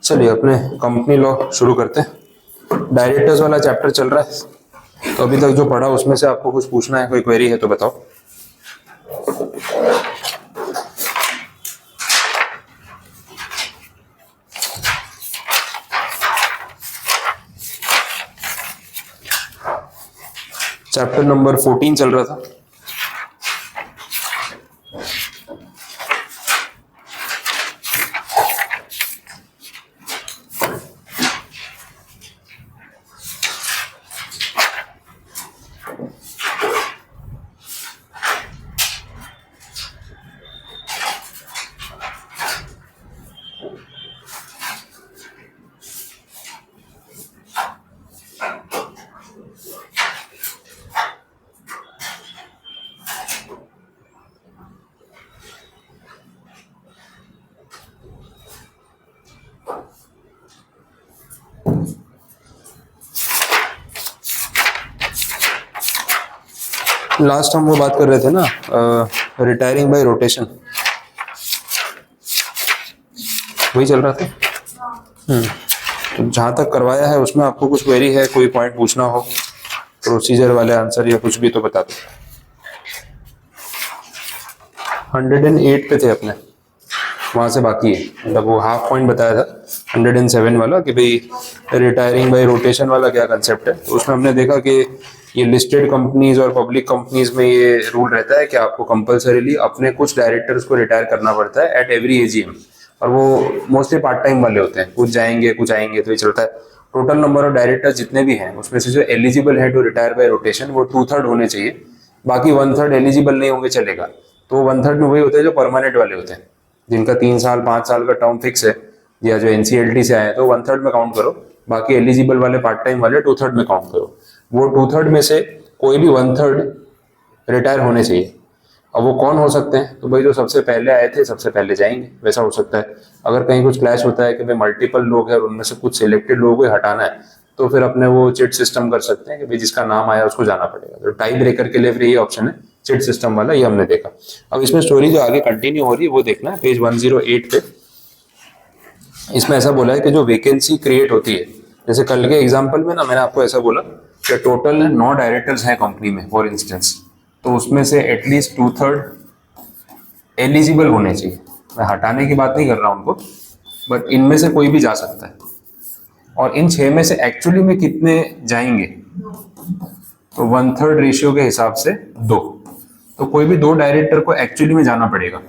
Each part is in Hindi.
चलिए अपने कंपनी लॉ शुरू करते हैं। डायरेक्टर्स वाला चैप्टर चल रहा है, तो अभी तक जो पढ़ा उसमें से आपको कुछ पूछना है, कोई क्वेरी है तो बताओ। चैप्टर नंबर 14 चल रहा था। लास्ट हम वो बात कर रहे थे ना, रिटायरिंग बाय रोटेशन, वही चल रहा था। तो जहां तक करवाया है उसमें आपको कुछ क्वेरी है, कोई पॉइंट पूछना हो, प्रोसीजर वाले आंसर या कुछ भी तो बता दो। 108 पे थे अपने, वहां से बाकी है, मतलब वो हाफ पॉइंट बताया था 107 वाला कि भाई रिटायरिंग बाय रोटेशन वाला क्या कंसेप्ट है। तो उसमें हमने देखा कि ये लिस्टेड कंपनीज और पब्लिक कंपनीज में ये रूल रहता है कि आपको कंपलसरीली अपने कुछ डायरेक्टर्स को रिटायर करना पड़ता है एट एवरी एजीएम, और वो मोस्टली पार्ट टाइम वाले होते हैं, कुछ जाएंगे कुछ आएंगे, तो ये चलता है। टोटल नंबर ऑफ डायरेक्टर्स जितने भी हैं उसमें से जो एलिजिबल है टू रिटायर बाय रोटेशन वो 2/3 होने चाहिए, बाकी 1/3 एलिजिबल नहीं होंगे चलेगा। तो 1/3 में वही होते हैं जो परमानेंट वाले होते हैं, जिनका 3 साल 5 साल का टर्म फिक्स है, या जो एनसीएलटी से आए हैं, तो 1/3 में काउंट करो। बाकी एलिजिबल वाले पार्ट टाइम वाले 2/3 में काउंट करो। वो 2/3 में से कोई भी 1/3 रिटायर होने चाहिए। अब वो कौन हो सकते हैं, तो भाई जो सबसे पहले आए थे सबसे पहले जाएंगे, वैसा हो सकता है। अगर कहीं कुछ क्लैश होता है कि भाई मल्टीपल लोग हैं और उनमें से कुछ सिलेक्टेड लोगों को हटाना है, तो फिर अपने वो चिट सिस्टम कर सकते हैं कि भाई जिसका नाम आया उसको जाना पड़ेगा। तो टाई ब्रेकर के लिए फिर ये ऑप्शन है चिट सिस्टम वाला, ये हमने देखा। अब इसमें स्टोरी जो आगे कंटिन्यू हो रही है वो देखना है पेज 108 पे। इसमें ऐसा बोला है कि जो वैकेंसी क्रिएट होती है, जैसे कल के एग्जाम्पल में ना मैंने आपको ऐसा बोला कि टोटल 9 डायरेक्टर्स हैं कंपनी में फॉर इंस्टेंस, तो उसमें से एटलीस्ट 2/3 एलिजिबल होने चाहिए। मैं हटाने की बात नहीं कर रहा हूं उनको, बट इनमें से कोई भी जा सकता है। और इन 6 में से एक्चुअली में कितने जाएंगे, तो 1/3 रेशियो के हिसाब से 2, तो कोई भी 2 डायरेक्टर को एक्चुअली में जाना पड़ेगा।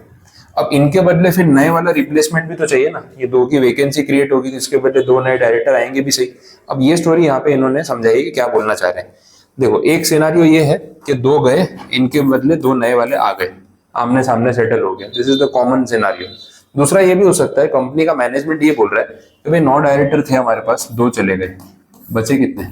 अब इनके बदले फिर नए वाला रिप्लेसमेंट भी तो चाहिए ना, ये 2 की वैकेंसी क्रिएट होगी तो इसके बदले 2 नए डायरेक्टर आएंगे भी सही। अब ये स्टोरी यहाँ पे इन्होंने समझाई कि क्या बोलना चाह रहे हैं। देखो, एक सिनारियो ये है कि 2 गए, इनके बदले 2 नए वाले आ गए, आमने सामने सेटल हो गया, this is the common scenario. दूसरा ये भी हो सकता है कंपनी का मैनेजमेंट ये बोल रहा है कि भाई 9 डायरेक्टर थे हमारे पास, 2 चले गए, बचे कितने,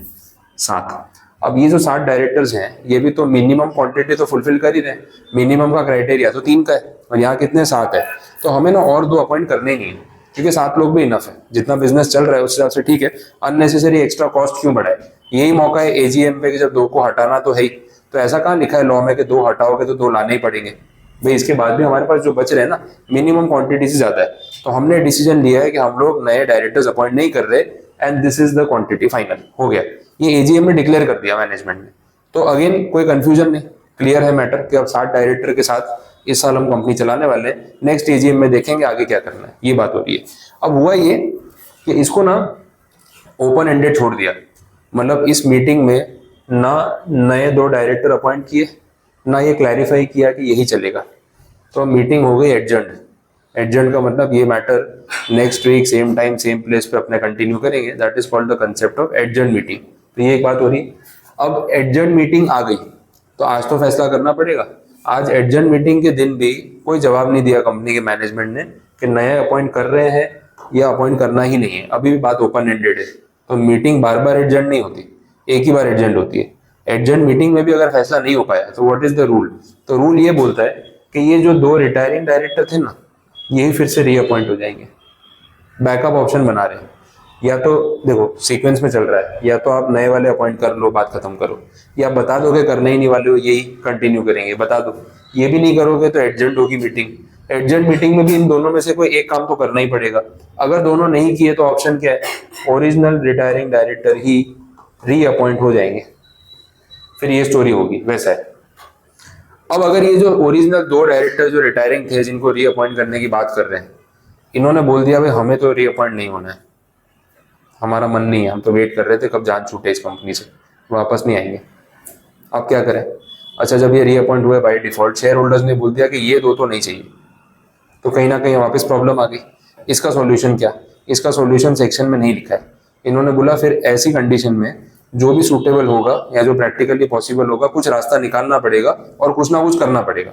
7। अब ये जो 7 डायरेक्टर्स हैं ये भी तो मिनिमम क्वांटिटी तो फुलफिल कर ही रहे हैं, मिनिमम का क्राइटेरिया तो 3 का है, और यहाँ कितने, 7 है। तो हमें ना और 2 अपॉइंट करने ही नहीं है, क्योंकि 7 लोग भी इनफ है, जितना बिजनेस चल रहा है उस हिसाब से ठीक है। अननेसेसरी एक्स्ट्रा कॉस्ट क्यों बढ़ाए, यही मौका है एजीएम पे कि जब 2 को हटाना तो है ही। तो ऐसा कहाँ लिखा है लॉ में कि 2 हटाओगे तो 2 लाने ही पड़ेंगे भाई, इसके बाद भी हमारे पास जो बच रहे हैं ना मिनिमम क्वांटिटी से ज्यादा है। तो हमने डिसीजन लिया है कि हम लोग नए डायरेक्टर्स अपॉइंट नहीं कर रहे, and this is the quantity, final हो गया। ये एजीएम में डिक्लेयर कर दिया मैनेजमेंट ने। तो अगेन कोई कंफ्यूजन नहीं, क्लियर है मैटर कि अब 7 डायरेक्टर के साथ इस साल हम कंपनी चलाने वाले हैं, नेक्स्ट एजीएम में देखेंगे आगे क्या करना है, ये बात हो रही है। अब हुआ ये कि इसको ना ओपन एंडेड छोड़ दिया, मतलब इस मीटिंग में ना नए 2 डायरेक्टर अपॉइंट किए, ना ये क्लैरिफाई किया कि यही चलेगा। तो मीटिंग हो गई एडजर्न्ड। एडजर्न्ड का मतलब ये matter next week same time same place पे अपने कंटिन्यू करेंगे, that is called the concept of adjourned meeting. तो ये एक बात हो रही। अब एडजर्न्ड मीटिंग आ गई तो आज तो फैसला करना पड़ेगा। आज एडजर्न्ड मीटिंग के दिन भी कोई जवाब नहीं दिया कंपनी के मैनेजमेंट ने कि नए अपॉइंट कर रहे हैं या अपॉइंट करना ही नहीं है, अभी भी बात ओपन एंडेड है। तो मीटिंग बार बार एडजर्न्ड नहीं होती, एक ही बार एडजर्न्ड होती है। एडजर्न्ड मीटिंग में भी अगर फैसला नहीं हो पाया तो व्हाट इज द रूल, तो रूल ये बोलता है कि ये जो 2 रिटायरिंग डायरेक्टर थे ना, यही फिर से रीअपॉइंट हो जाएंगे, बैकअप ऑप्शन बना रहे हैं। या तो देखो सीक्वेंस में चल रहा है, या तो आप नए वाले अपॉइंट कर लो, बात खत्म करो, या बता दोगे करने ही नहीं वाले हो, यही कंटिन्यू करेंगे, बता दो। ये भी नहीं करोगे तो एडजेंट होगी मीटिंग। एडजेंट मीटिंग में भी इन दोनों में से कोई एक काम तो करना ही पड़ेगा। अगर दोनों नहीं किए तो ऑप्शन क्या है, ओरिजिनल रिटायरिंग डायरेक्टर ही रीअपॉइंट हो जाएंगे, फिर ये स्टोरी होगी। वैसा है। अब अगर ये जो ओरिजिनल दो डायरेक्टर जो रिटायरिंग थे, जिनको रीअपॉइंट करने की बात कर रहे हैं, इन्होंने बोल दिया भाई हमें तो रीअपॉइंट नहीं होना है, हमारा मन नहीं है, हम तो वेट कर रहे थे कब जान छूटे इस कंपनी से, वापस नहीं आएंगे। आप क्या करें? अच्छा, जब ये रीअपॉइंट हुए बाय डिफॉल्ट, शेयर होल्डर्स ने बोल दिया कि ये दो तो नहीं चाहिए, तो कहीं ना कहीं वापस प्रॉब्लम आ गई। इसका सॉल्यूशन क्या? इसका सॉल्यूशन सेक्शन में नहीं लिखा है। इन्होंने बोला फिर ऐसी कंडीशन में जो भी सूटेबल होगा या जो प्रैक्टिकली पॉसिबल होगा, कुछ रास्ता निकालना पड़ेगा और कुछ ना कुछ करना पड़ेगा।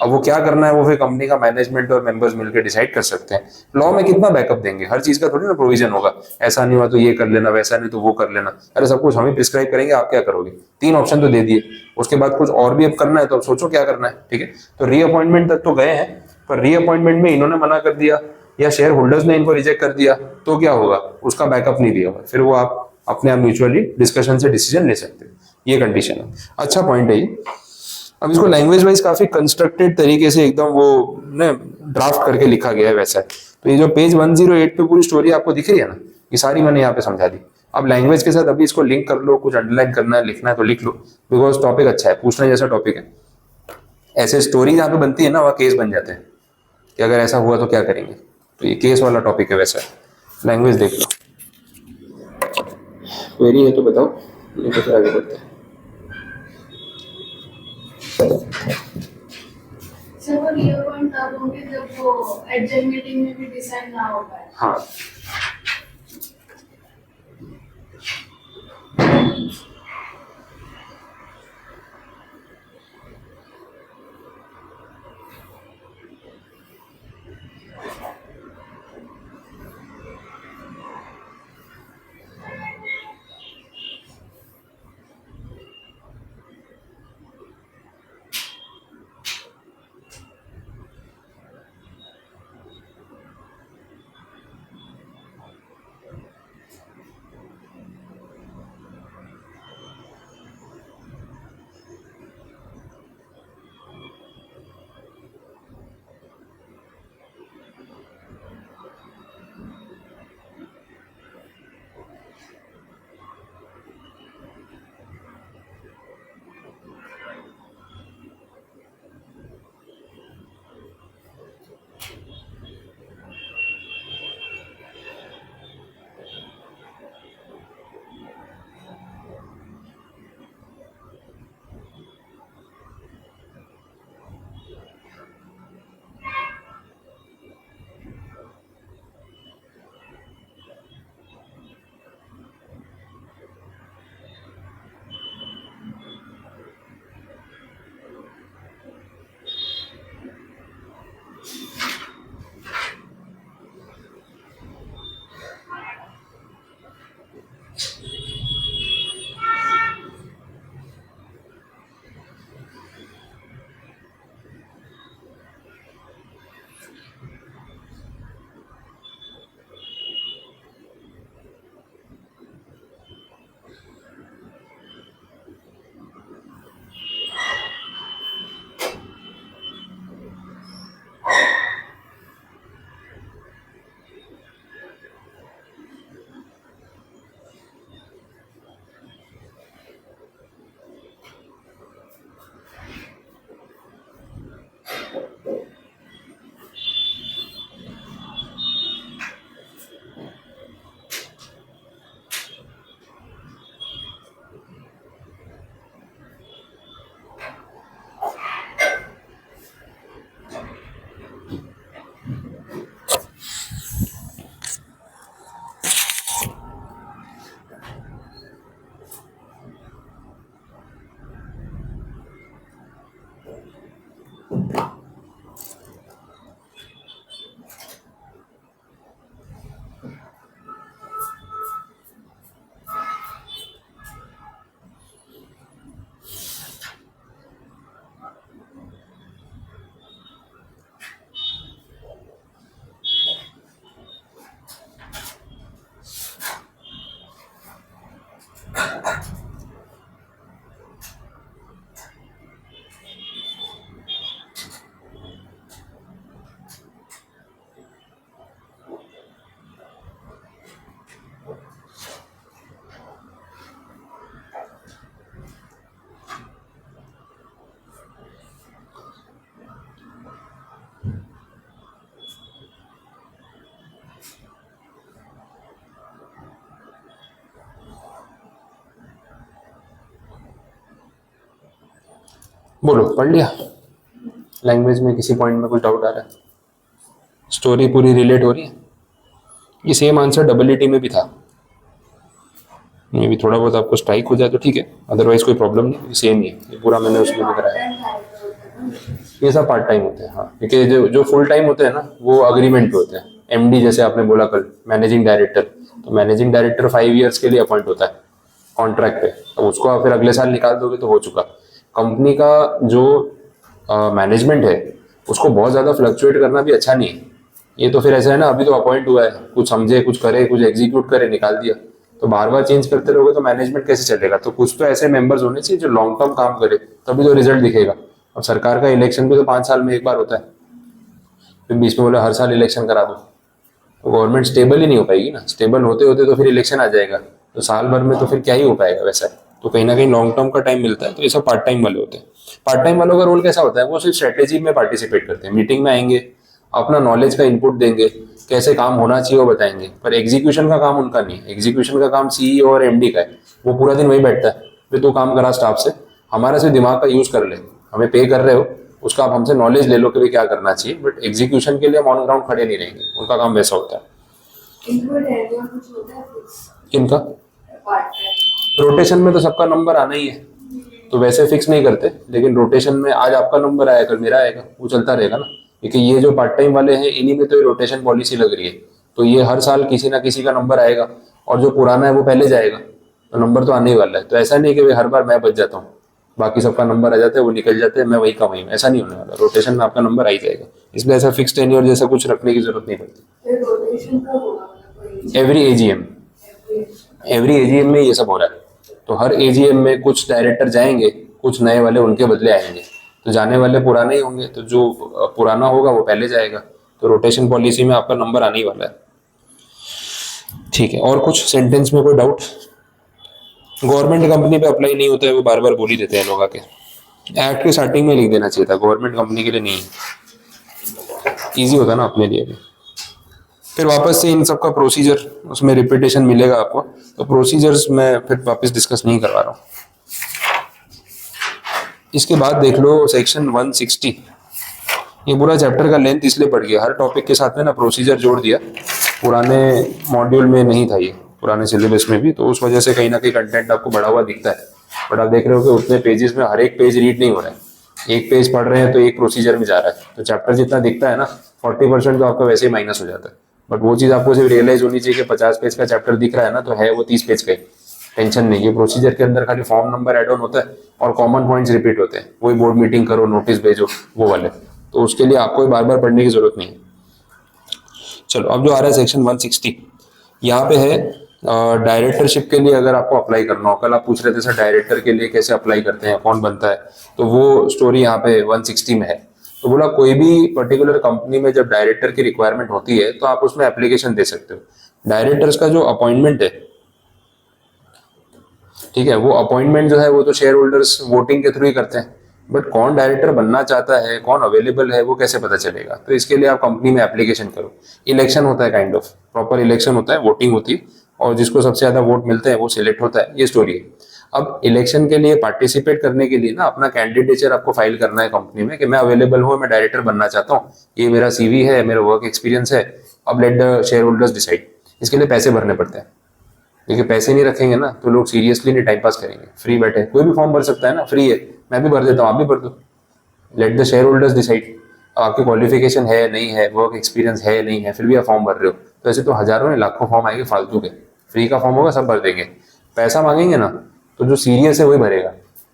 अब वो क्या करना है वो फिर कंपनी का मैनेजमेंट और मेंबर्स मिलकर डिसाइड कर सकते हैं। लॉ में कितना बैकअप देंगे, हर चीज का थोड़ी ना प्रोविजन होगा, ऐसा नहीं हुआ तो ये कर लेना, वैसा नहीं तो वो कर लेना। अरे सब कुछ हम ही प्रिस्क्राइब करेंगे, आप क्या करोगे? तीन ऑप्शन तो दे दिए, उसके बाद कुछ और भी अब करना है तो अब सोचो क्या करना है। ठीक है, तो रीअपॉइंटमेंट तक तो गए हैं, पर रीअपॉइंटमेंट में इन्होंने मना कर दिया या शेयर होल्डर्स ने इनको रिजेक्ट कर दिया, तो क्या होगा? उसका बैकअप नहीं दिया हुआ, फिर वो आप अपने आप म्यूचुअली डिस्कशन से डिसीजन ले सकते हैं। ये कंडीशन है। अच्छा पॉइंट है ये। अब इसको लैंग्वेज वाइज काफी कंस्ट्रक्टेड तरीके से एकदम वो ने ड्राफ्ट करके लिखा गया है, वैसा है। तो ये जो पेज 108 पे पूरी स्टोरी आपको दिख रही है ना, ये सारी मैंने यहाँ पे समझा दी। अब लैंग्वेज के साथ अभी इसको लिंक कर लो, कुछ अंडरलाइन करना है, लिखना है तो लिख लो, बिकॉज टॉपिक अच्छा है, पूछने जैसा टॉपिक है। ऐसे स्टोरी जहाँ पे बनती है ना, वहाँ केस बन जाते हैं कि अगर ऐसा हुआ तो क्या करेंगे। तो ये केस वाला टॉपिक है, वैसा है। लैंग्वेज देख लो। क्वेरी है तो बताओ, नहीं तो फिर आगे बढ़ते हैं। सर वो रीअपॉइंट तब होंगे जब वो एडजेंट मीटिंग में भी डिसाइड ना हो पाए। हाँ, बोलो, पढ़ लिया? लैंग्वेज में किसी पॉइंट में कुछ डाउट आ रहा है? स्टोरी पूरी रिलेट हो रही है? ये सेम आंसर डबल में भी था। मे भी थोड़ा बहुत आपको स्ट्राइक हो जाए तो ठीक है, अदरवाइज कोई प्रॉब्लम नहीं, सेम ही है ये पूरा, मैंने उसमें भी कराया। ये सब पार्ट टाइम होते हैं, हाँ, क्योंकि जो जो फुल टाइम होते हैं ना वो अग्रीमेंट पे होते हैं। एमडी जैसे आपने बोला कल, मैनेजिंग डायरेक्टर, तो मैनेजिंग डायरेक्टर 5 ईयर्स के लिए अपॉइंट होता है कॉन्ट्रैक्ट पे, तो उसको आप फिर अगले साल निकाल दोगे तो हो चुका। कंपनी का जो मैनेजमेंट है उसको बहुत ज़्यादा फ्लक्चुएट करना भी अच्छा नहीं है। ये तो फिर ऐसा है ना, अभी तो अपॉइंट हुआ है, कुछ समझे, कुछ करे, कुछ एग्जीक्यूट करे, निकाल दिया, तो बार बार चेंज करते रहोगे तो मैनेजमेंट कैसे चलेगा? तो कुछ तो ऐसे मेंबर्स होने चाहिए जो लॉन्ग टर्म काम करे, तभी तो रिजल्ट दिखेगा। अब सरकार का इलेक्शन भी तो 5 साल में एक बार होता है, फिर बीच में बोला हर साल इलेक्शन करा दो, तो गवर्नमेंट स्टेबल ही नहीं हो पाएगी ना। स्टेबल होते होते तो फिर इलेक्शन आ जाएगा, तो साल भर में तो फिर क्या ही हो पाएगा वैसा। तो कहीं ना कहीं लॉन्ग टर्म का टाइम मिलता है, तो ये सब पार्ट टाइम वाले होते हैं। पार्ट टाइम वालों का रोल कैसा होता है? वो सिर्फ स्ट्रेटेजी में पार्टिसिपेट करते हैं, मीटिंग में आएंगे, अपना नॉलेज का इनपुट देंगे, कैसे काम होना चाहिए वो बताएंगे, पर एग्जीक्यूशन का काम उनका नहीं है। एग्जीक्यूशन का काम सीईओ और एमडी का है, वो पूरा दिन वही बैठता है, फिर तो काम करा स्टाफ से, हमारा से दिमाग का यूज कर ले, हमें पे कर रहे हो, उसका आप हमसे नॉलेज ले लो कि भाई क्या करना चाहिए, बट एग्जीक्यूशन के लिए हम ऑन ग्राउंड खड़े नहीं रहेंगे, उनका काम वैसा होता है। किनका? रोटेशन में तो सबका नंबर आना ही है, तो वैसे फिक्स नहीं करते, लेकिन रोटेशन में आज आपका नंबर आएगा, कल मेरा आएगा, वो चलता रहेगा ना, क्योंकि ये जो पार्ट टाइम वाले हैं इन्हीं में तो ये रोटेशन पॉलिसी लग रही है, तो ये हर साल किसी ना किसी का नंबर आएगा, और जो पुराना है वो पहले जाएगा, तो नंबर तो आने ही वाला है। तो ऐसा नहीं कि भाई हर बार मैं बच जाता हूँ, बाकी सबका नंबर आ जाता है, वो निकल जाते हैं, मैं वही का वही हूँ, ऐसा नहीं होने वाला। रोटेशन में आपका नंबर आ ही जाएगा, इसलिए ऐसा फिक्स टेन्योर जैसा कुछ रखने की जरूरत नहीं पड़ती। एवरी एजीएम में ये सब हो रहा है, तो हर एजीएम में कुछ डायरेक्टर जाएंगे, कुछ नए वाले उनके बदले आएंगे, तो जाने वाले पुराने ही होंगे, तो जो पुराना होगा वो पहले जाएगा, तो रोटेशन पॉलिसी में आपका नंबर आने ही वाला है। ठीक है, और कुछ सेंटेंस में कोई डाउट? गवर्नमेंट कंपनी पे अप्लाई नहीं होता है, वो बार बार बोल ही देते हैं लोग आके, एक्ट के स्टार्टिंग में लिख देना चाहिए था, गवर्नमेंट कंपनी के लिए नहीं है, ईजी होता ना अपने लिए भी। फिर वापस से इन सब का प्रोसीजर, उसमें रिपीटेशन मिलेगा आपको, तो प्रोसीजर्स मैं फिर वापस डिस्कस नहीं करवा रहा हूँ। इसके बाद देख लो सेक्शन 160, ये पूरा चैप्टर का लेंथ इसलिए बढ़ गया, हर टॉपिक के साथ में ना प्रोसीजर जोड़ दिया, पुराने मॉड्यूल में नहीं था ये, पुराने सिलेबस में भी, तो उस वजह से कहीं ना कहीं कंटेंट आपको बढ़ा हुआ दिखता है, बट आप देख रहे हो कि उतने पेजेस में हर एक पेज रीड नहीं हो रहा है, एक पेज पढ़ रहे हैं तो एक प्रोसीजर में जा रहा है, तो चैप्टर जितना दिखता है ना 40% तो आपका वैसे ही माइनस हो जाता है। बट वो चीज़ आपको सिर्फ रियलाइज होनी चाहिए कि 50 पेज का चैप्टर दिख रहा है ना, तो है वो 30 पेज का ही, टेंशन नहीं। ये प्रोसीजर के अंदर खाली फॉर्म नंबर ऐड ऑन होता है और कॉमन पॉइंट्स रिपीट होते हैं, वही बोर्ड मीटिंग करो, नोटिस भेजो, वो वाले, तो उसके लिए आपको बार बार पढ़ने की जरूरत नहीं है। चलो अब जो आ रहा है सेक्शन 160, यहाँ पे है डायरेक्टरशिप के लिए अगर आपको अप्लाई करना हो, कल आप पूछ रहे थे सर डायरेक्टर के लिए कैसे अप्लाई करते हैं, कौन बनता है, तो वो स्टोरी यहाँ पे 160 में है। तो बोला कोई भी पर्टिकुलर कंपनी में जब डायरेक्टर की रिक्वायरमेंट होती है तो आप उसमें एप्लीकेशन दे सकते हो। डायरेक्टर्स का जो अपॉइंटमेंट है, ठीक है, वो अपॉइंटमेंट जो है वो तो शेयर होल्डर्स वोटिंग के थ्रू ही करते हैं, बट कौन डायरेक्टर बनना चाहता है, कौन अवेलेबल है, वो कैसे पता चलेगा? तो इसके लिए आप कंपनी में एप्लीकेशन करो। इलेक्शन होता है, काइंड ऑफ प्रॉपर इलेक्शन होता है, वोटिंग होती है, और जिसको सबसे ज्यादा वोट मिलते हैं वो सिलेक्ट होता है, ये स्टोरी है। अब इलेक्शन के लिए पार्टिसिपेट करने के लिए ना अपना कैंडिडेचर आपको फाइल करना है कंपनी में कि मैं अवेलेबल हूँ, मैं डायरेक्टर बनना चाहता हूँ, ये मेरा सीवी है, मेरा वर्क एक्सपीरियंस है, अब let the share holders decide. इसके लिए पैसे भरने पड़ते हैं, देखिए पैसे नहीं रखेंगे ना तो लोग सीरियसली नहीं टाइम पास करेंगे, फ्री बैठे कोई भी फॉर्म भर सकता है ना, फ्री है, मैं भी भर देता हूँ, आप भी भर दो, let the share holders decide. आपकी क्वालिफिकेशन है नहीं है, वर्क एक्सपीरियंस है नहीं है, फिर भी आप फॉर्म भर रहे हो, तो ऐसे तो हजारों नहीं लाखों फॉर्म आएंगे फालतू के, फ्री का फॉर्म होगा सब भर देंगे। पैसा मांगेंगे ना तो जो सीरियस है वही भरेगा,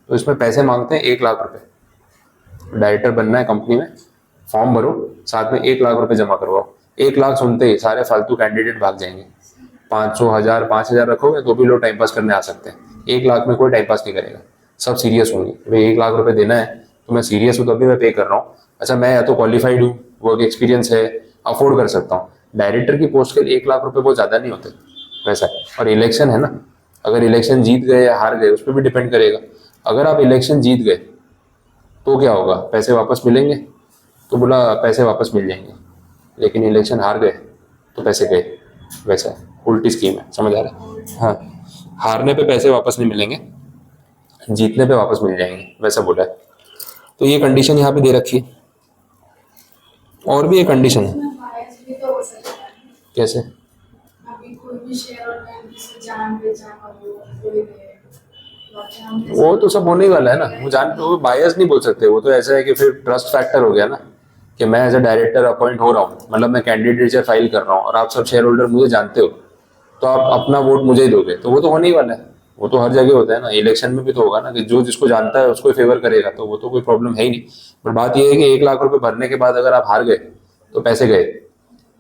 तो इसमें पैसे मांगते हैं 1 लाख रुपए। डायरेक्टर बनना है कंपनी में, फॉर्म भरो, साथ में 1 लाख रुपए जमा करवाओ। 1 लाख सुनते ही सारे फालतू कैंडिडेट भाग जाएंगे। 500, 1000, 5000 रखोगे तो भी लोग टाइम पास करने आ सकते हैं। 1 लाख में कोई टाइम पास नहीं करेगा, सब सीरियस होंगे, भाई 1 लाख रुपए देना है तो मैं सीरियस हूँ तो अभी मैं पे कर रहा हूँ। अच्छा मैं या तो क्वालिफाइड हूँ, वर्क एक्सपीरियंस है, अफोर्ड कर सकता हूँ। डायरेक्टर की पोस्ट के लिए 1 लाख रुपए बहुत ज़्यादा नहीं होते वैसा है। और इलेक्शन है ना, अगर इलेक्शन जीत गए या हार गए उस पर भी डिपेंड करेगा। अगर आप इलेक्शन जीत गए तो क्या होगा, पैसे वापस मिलेंगे? तो बोला पैसे वापस मिल जाएंगे, लेकिन इलेक्शन हार गए तो पैसे गए, वैसा है, उल्टी स्कीम है, समझ आ रहा है? हाँ, हारने पे पैसे वापस नहीं मिलेंगे, जीतने पे वापस मिल जाएंगे, वैसा बोला है। तो ये कंडीशन यहाँ पे दे रखी है। और भी एक कंडीशन है। बायस भी तो हो सकता है। कैसे? अभी कोई भी शेयर होल्डर किसी जान पहचान वालों कोई भी वो तो सब होने ही वाला है ना, वो बायस नहीं बोल सकते। वो तो ऐसा है कि फिर ट्रस्ट फैक्टर हो गया ना, कि मैं एज अ डायरेक्टर अपॉइंट हो रहा हूँ, मतलब मैं कैंडिडेचर फाइल कर रहा हूँ और आप सब शेयर होल्डर मुझे जानते हो, तो आप अपना वोट मुझे ही दोगे, तो वो तो होने ही वाला है। वो तो हर जगह होता है ना, इलेक्शन में भी तो होगा ना, कि जो जिसको जानता है उसको फेवर करेगा, तो वो तो कोई प्रॉब्लम है ही नहीं। पर बात ये है कि 1 लाख रुपए भरने के बाद अगर आप हार गए तो पैसे गए।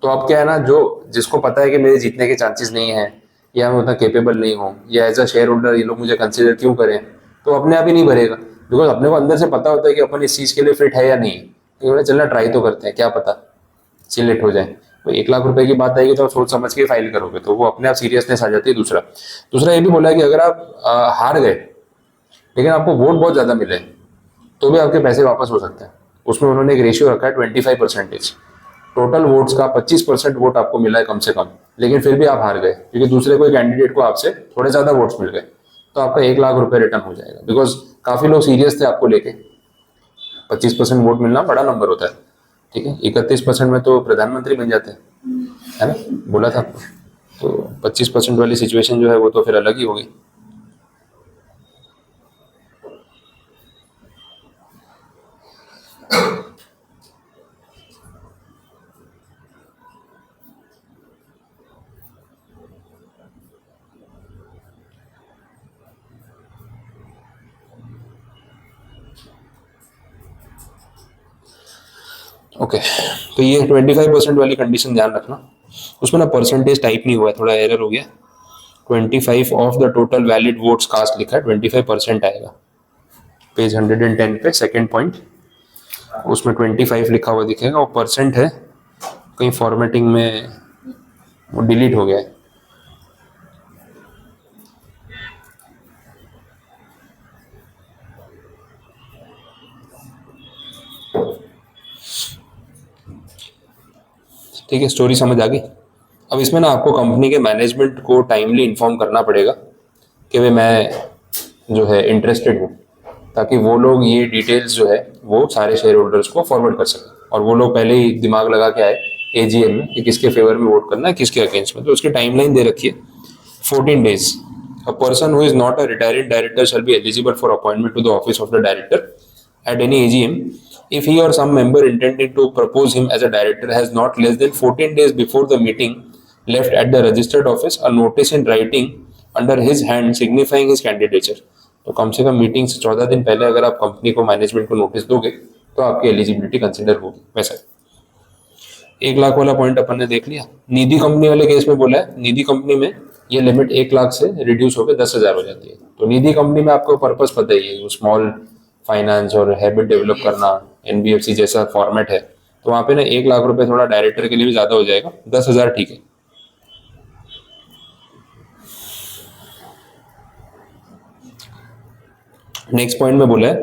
तो अब क्या है ना, जो जिसको पता है कि मेरे जीतने के चांसेस नहीं है, या मैं उतना केपेबल नहीं हूँ, या एज अ शेयर होल्डर ये लोग मुझे कंसिडर क्यों करें, तो अपने आप ही नहीं भरेगा। बिकॉज अपने को अंदर से पता होता है कि अपन इस चीज़ के लिए फिट है या नहीं, तो चलना ट्राई तो करते हैं, क्या पता सिलेक्ट हो जाए। तो 1 लाख रुपए की बात आएगी तो आप सोच समझ के फाइल करोगे, तो वो अपने आप सीरियसनेस आ जाती है। दूसरा ये भी बोला है कि अगर आप हार गए लेकिन आपको वोट बहुत ज्यादा मिले तो भी आपके पैसे वापस हो सकते हैं। उसमें उन्होंने एक रेशियो रखा है 25%। टोटल वोट्स का 25% वोट आपको मिला है कम से कम, लेकिन फिर भी आप हार गए क्योंकि दूसरे कोई कैंडिडेट को आपसे थोड़े ज्यादा वोट्स मिल गए, तो आपका 1 लाख रुपए रिटर्न हो जाएगा। बिकॉज काफी लोग सीरियस थे आपको लेके। 25% वोट मिलना बड़ा नंबर होता है, ठीक है। 31% में तो प्रधानमंत्री बन जाते हैं, है ना, बोला था आपको। तो 25% वाली सिचुएशन जो है वो तो फिर अलग ही होगी। ओके तो ये 25% वाली कंडीशन ध्यान रखना। उसमें ना परसेंटेज टाइप नहीं हुआ है, थोड़ा एरर हो गया। 25 of the total valid votes cast लिखा है, 25% आएगा। पेज 110 पे सेकेंड पॉइंट, उसमें 25 लिखा हुआ दिखेगा, वो परसेंट है, कहीं फॉर्मेटिंग में वो डिलीट हो गया है। ठीक है, स्टोरी समझ आ गई। अब इसमें ना आपको कंपनी के मैनेजमेंट को टाइमली इन्फॉर्म करना पड़ेगा कि भाई मैं जो है इंटरेस्टेड हूँ, ताकि वो लोग ये डिटेल्स जो है वो सारे शेयर होल्डर्स को फॉरवर्ड कर सकें, और वो लोग पहले ही दिमाग लगा के आए एजीएम में कि किसके फेवर में वोट करना है, किसके अगेंस्ट में। तो उसकी टाइमलाइन दे रखी है 14 days। A person who is not a retired director shall be eligible for appointment to the office of the director at any AGM if he or some member intending to propose him as a director has not less than 14 days before the meeting left at the registered office a notice in writing under his hand signifying his candidature। तो कम से कम मीटिंग से 14 दिन पहले अगर आप कंपनी को मैनेजमेंट को नोटिस दोगे तो आपकी एलिजिबिलिटी कंसिडर होगी। वैसा 1 लाख वाला पॉइंट अपन ने देख लिया। निधि कंपनी वाले केस में बोला है, निधि कंपनी में ये लिमिट 1 लाख से रिड्यूस होकर 10,000 हो जाती है। तो निधि कंपनी में आपको पर्पस पता ही है, स्मॉल फाइनेंस और हैबिट डेवलप करना, एनबीएफसी जैसा फॉर्मेट है, तो वहां पे ना 1 लाख रुपए थोड़ा डायरेक्टर के लिए भी ज्यादा हो जाएगा, 10,000 ठीक है। नेक्स्ट पॉइंट में बोला है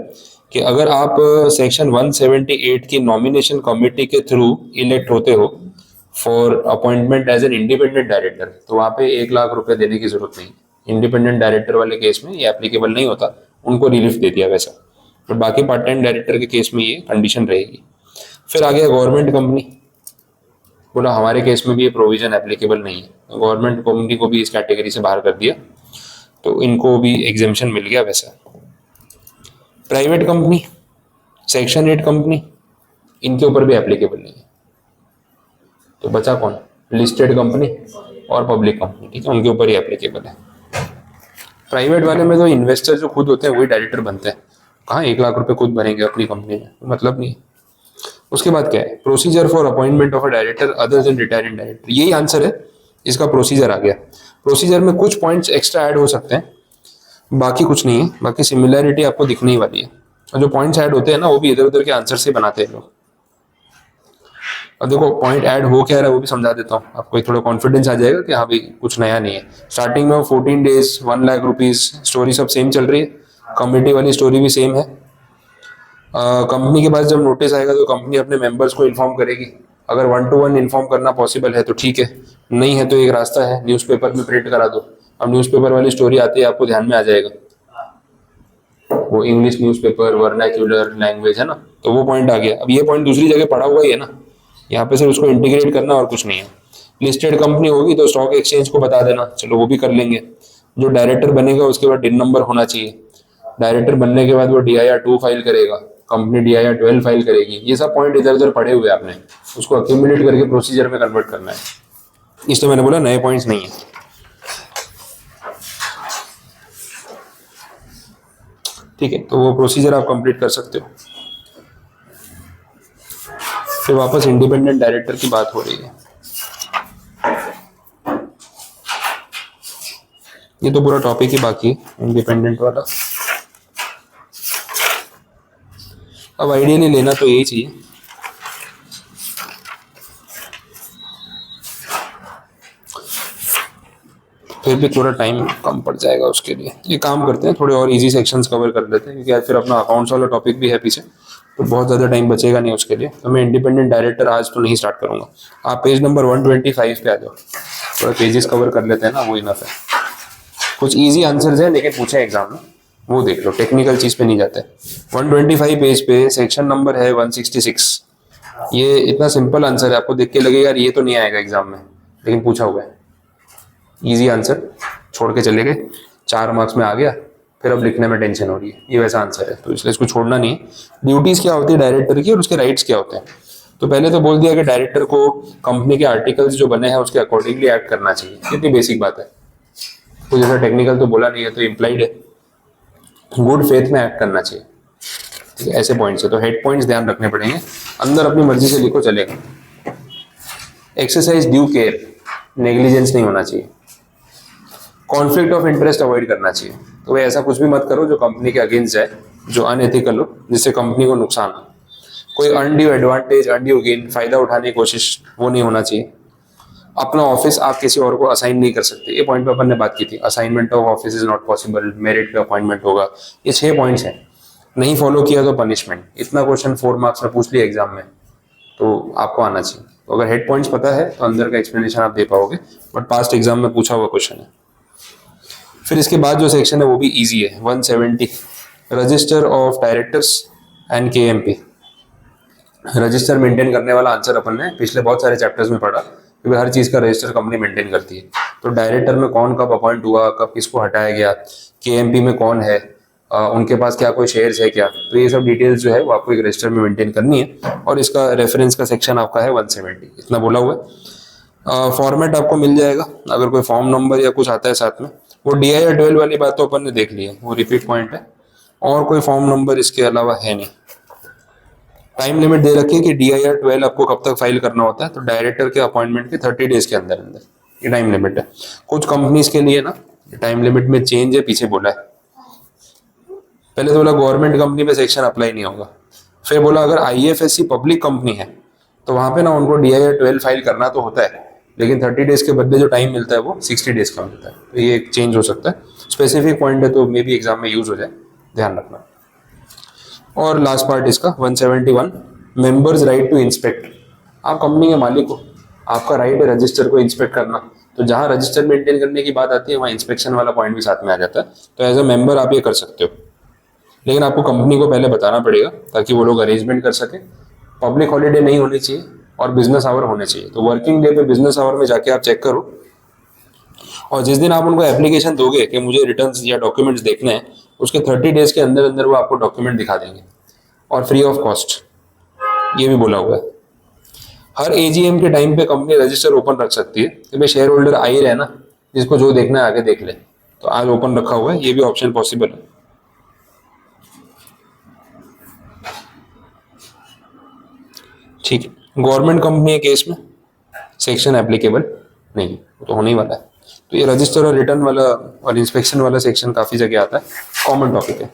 कि अगर आप सेक्शन 178 की नॉमिनेशन कमेटी के थ्रू इलेक्ट होते हो for appointment as an independent director, तो वहां पे 1 लाख रुपए देने की जरूरत नहीं। इंडिपेंडेंट डायरेक्टर वाले केस में ये एप्लीकेबल नहीं होता, उनको रिलीफ दे दिया वैसा, पर बाकी पार्ट टाइम डायरेक्टर के केस में ये कंडीशन रहेगी। फिर आ गया गवर्नमेंट कंपनी, बोला हमारे केस में भी ये प्रोविजन एप्लीकेबल नहीं है, तो गवर्नमेंट कंपनी को भी इस कैटेगरी से बाहर कर दिया, तो इनको भी एग्जेम्पशन मिल गया वैसा। प्राइवेट कंपनी, सेक्शन 8 कंपनी, इनके ऊपर भी एप्लीकेबल नहीं है, तो बचा कौन? लिस्टेड कंपनी और पब्लिक कंपनी, ठीक है, उनके ऊपर ही एप्लीकेबल है। प्राइवेट वाले में तो इन्वेस्टर जो खुद होते हैं वही डायरेक्टर बनते हैं, कहाँ 1 लाख रुपए खुद भरेंगे अपनी कंपनी में, मतलब नहीं। उसके बाद क्या है? Procedure for appointment of a director other than retiring director, यही आंसर है, इसका प्रोसीजर आ गया। प्रोसीजर में कुछ पॉइंट्स एक्स्ट्रा ऐड हो सकते हैं, बाकी कुछ नहीं है, बाकी सिमिलैरिटी आपको दिखने ही वाली है। और जो पॉइंट्स ऐड होते हैं ना वो भी इधर उधर के आंसर से बनाते हैं लोग। अब देखो पॉइंट ऐड हो क्या रहा है वो भी समझा देता हूँ आपको, एक थोड़ा कॉन्फिडेंस आ जाएगा कि हाँ भाई कुछ नया नहीं है। स्टार्टिंग में 14 days 1 लाख रुपीज, स्टोरी सब सेम चल रही है, कमेटी वाली स्टोरी भी सेम है। कंपनी के पास जब नोटिस आएगा तो कंपनी अपने मेंबर्स को इन्फॉर्म करेगी, अगर 1 to 1 इन्फॉर्म करना पॉसिबल है तो ठीक है, नहीं है तो एक रास्ता है न्यूज़पेपर में प्रिंट करा दो। अब न्यूज़पेपर वाली स्टोरी आती है आपको ध्यान में आ जाएगा। वो इंग्लिश न्यूज़पेपर, वर्नाक्यूलर लैंग्वेज है ना, तो वो पॉइंट आ गया। अब ये पॉइंट दूसरी जगह पढ़ा हुआ ही है ना, यहाँ पे सिर्फ उसको इंटीग्रेट करना और कुछ नहीं है। लिस्टेड कंपनी होगी तो स्टॉक एक्सचेंज को बता देना, चलो वो भी कर लेंगे। जो डायरेक्टर बनेगा उसके बाद डिन नंबर होना चाहिए, डायरेक्टर बनने के बाद वो DIR 2 फाइल करेगा, कंपनी DIR 12 फाइल करेगी। ये सब पॉइंट इधर उधर पढ़े हुए आपने, उसको अक्यूमुलेट करके प्रोसीजर में कन्वर्ट करना है। इसलिए मैंने बोला नए पॉइंट्स नहीं है। ठीक है, तो वो प्रोसीजर आप कंप्लीट कर सकते हो। फिर वापस इंडिपेंडेंट डायरेक्टर की बात हो रही है। ये तो पूरा टॉपिक ही बाकी है इंडिपेंडेंट वाला। अब आइडियली लेना तो यही चाहिए। फिर भी थोड़ा टाइम कम पड़ जाएगा उसके लिए। ये काम करते हैं, थोड़े और इजी सेक्शंस कवर कर लेते हैं, क्योंकि आज फिर अपना अकाउंट्स वाला टॉपिक भी है पीछे, तो बहुत ज़्यादा टाइम बचेगा नहीं उसके लिए। तो मैं इंडिपेंडेंट डायरेक्टर आज तो नहीं स्टार्ट करूंगा। आप पेज नंबर 125 पे आ जाओ, थोड़ा पेजेस कवर कर लेते हैं ना, वो इनफ है। कुछ इजी आंसर्स हैं लेकिन पूछे एग्जाम में, वो देख लो, टेक्निकल चीज़ पे नहीं जाते। 125 पेज पे सेक्शन नंबर है 166। ये इतना सिंपल आंसर है, आपको देख के लगेगा यार ये तो नहीं आएगा एग्जाम में, लेकिन पूछा हुआ है। इजी आंसर छोड़ के चले गए, 4 मार्क्स में आ गया, फिर अब लिखने में टेंशन हो रही है। ये वैसा आंसर है, तो इसलिए इसको छोड़ना नहीं है। ड्यूटीज क्या होती है डायरेक्टर की और उसके राइट्स क्या होते हैं। तो पहले तो बोल दिया कि डायरेक्टर को कंपनी के आर्टिकल्स जो बने हैं उसके अकॉर्डिंगली एक्ट करना चाहिए। कितनी बेसिक बात है, कुछ ऐसा टेक्निकल तो बोला नहीं है, तो इम्प्लाइड है गुड फेथ में एक्ट करना चाहिए। ठीक है, ऐसे पॉइंट्स है, तो हेड पॉइंट्स ध्यान रखने पड़ेंगे। अंदर अपनी मर्जी से लिखो चलेगा। एक्सरसाइज ड्यू केयर, नेग्लिजेंस नहीं होना चाहिए। कॉन्फ्लिक्ट ऑफ इंटरेस्ट अवॉइड करना चाहिए। तो भाई ऐसा कुछ भी मत करो जो कंपनी के अगेंस्ट जाए, जो अनएथिकल हो, जिससे कंपनी को नुकसान हो। कोई अनड्यू एडवांटेज, अनड्यू गेन, फायदा उठाने की कोशिश, वो नहीं होना चाहिए। अपना ऑफिस आप किसी और को असाइन नहीं कर सकते। ये पॉइंट पे अपन ने बात की थी, assignment of office is not possible, merit पे अपॉइंटमेंट होगा। ये 6 पॉइंट्स हैं, नहीं फॉलो किया तो पनिशमेंट। इतना क्वेश्चन 4 मार्क्स में पूछ लिया एग्जाम में, तो आपको आना चाहिए। तो अगर हेड पॉइंट्स पता है तो अंदर का एक्सप्लेनेशन आप दे पाओगे, बट पास्ट एग्जाम में पूछा हुआ क्वेश्चन है। फिर इसके बाद जो सेक्शन है वो भी इजी है, 170 register of directors and KMP। Register maintain करने वाला आंसर अपन ने पिछले बहुत सारे चैप्टर्स में पढ़ा, क्योंकि हर चीज़ का रजिस्टर कंपनी मेंटेन करती है। तो डायरेक्टर में कौन कब अपॉइंट हुआ, कब किसको हटाया गया, KMP में कौन है, उनके पास क्या कोई शेयर्स है क्या, तो ये सब डिटेल्स जो है वो आपको एक रजिस्टर में मेंटेन करनी है। और इसका रेफरेंस का सेक्शन आपका है 170, इतना बोला हुआ है। फॉर्मेट आपको मिल जाएगा, अगर कोई फॉर्म नंबर या कुछ आता है साथ में। वो DIR 12 वाली बात तो अपन ने देख ली है, वो रिपीट पॉइंट है, और कोई फॉर्म नंबर इसके अलावा है नहीं। टाइम लिमिट दे रखी है कि DIR 12 आपको कब तक फाइल करना होता है, तो डायरेक्टर के अपॉइंटमेंट के 30 डेज के अंदर अंदर ये टाइम लिमिट है। कुछ कंपनीज के लिए ना टाइम लिमिट में चेंज है, पीछे बोला है। पहले तो बोला गवर्नमेंट कंपनी में सेक्शन अप्लाई नहीं होगा, फिर बोला अगर IFSC पब्लिक कंपनी है तो वहां पे ना उनको DIR 12 फाइल करना तो होता है, लेकिन 30 डेज के बदले जो टाइम मिलता है वो 60 डेज का मिलता है। तो ये एक चेंज हो सकता है, स्पेसिफिक पॉइंट है, तो मे बी एग्जाम में यूज हो जाए, ध्यान रखना। और लास्ट पार्ट इसका 171 मेंबर्स राइट टू इंस्पेक्ट। आप कंपनी के मालिक हो, आपका राइट है रजिस्टर को इंस्पेक्ट करना, तो जहाँ रजिस्टर मेंटेन करने की बात आती है वहाँ इंस्पेक्शन वाला पॉइंट भी साथ में आ जाता है। तो एज अ मेंबर आप ये कर सकते हो, लेकिन आपको कंपनी को पहले बताना पड़ेगा ताकि वो लोग अरेंजमेंट कर सके। पब्लिक हॉलीडे नहीं होनी चाहिए और बिजनेस आवर होने चाहिए। तो वर्किंग डे पे बिजनेस आवर में जाके आप चेक करो, और जिस दिन आप उनको एप्लीकेशन दोगे कि मुझे रिटर्न्स या डॉक्यूमेंट्स देखने हैं, उसके 30 डेज के अंदर अंदर वो आपको डॉक्यूमेंट दिखा देंगे, और फ्री ऑफ कॉस्ट। ये भी बोला हुआ है। हर AGM के टाइम पे कंपनी रजिस्टर ओपन रख सकती है कि भाई शेयर होल्डर आ ही रहे ना, जिसको जो देखना है आगे देख ले, तो आज ओपन रखा हुआ है, ये भी ऑप्शन पॉसिबल है। ठीक है, गवर्नमेंट कंपनी के केस में सेक्शन एप्लीकेबल नहीं, तो होने ही वाला है। तो ये रजिस्टर और रिटर्न वाला और इंस्पेक्शन वाला सेक्शन काफ़ी जगह आता है, कॉमन टॉपिक है।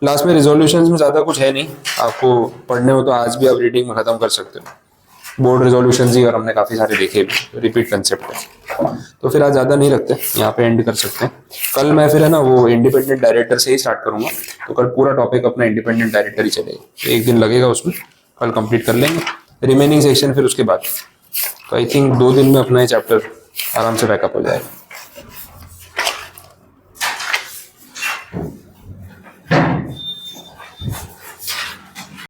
लास्ट में रिजोल्यूशंस में ज़्यादा कुछ है नहीं, आपको पढ़ने हो तो आज भी आप रीडिंग में ख़त्म कर सकते हो। बोर्ड रिजोल्यूशंस ही और हमने काफ़ी सारे देखे भी, रिपीट कंसेप्ट है। तो फिर आज ज़्यादा नहीं रखते, यहाँ पे एंड कर सकते हैं। कल मैं फिर है ना वो इंडिपेंडेंट डायरेक्टर से ही स्टार्ट करूँगा, तो कल पूरा टॉपिक अपना इंडिपेंडेंट डायरेक्टर ही चलेगा। तो एक दिन लगेगा उसमें, कल कंप्लीट कर लेंगे रिमेनिंग सेक्शन फिर उसके बाद। तो आई थिंक 2 दिन में अपना ये चैप्टर आराम से बैकअप हो जाएगा।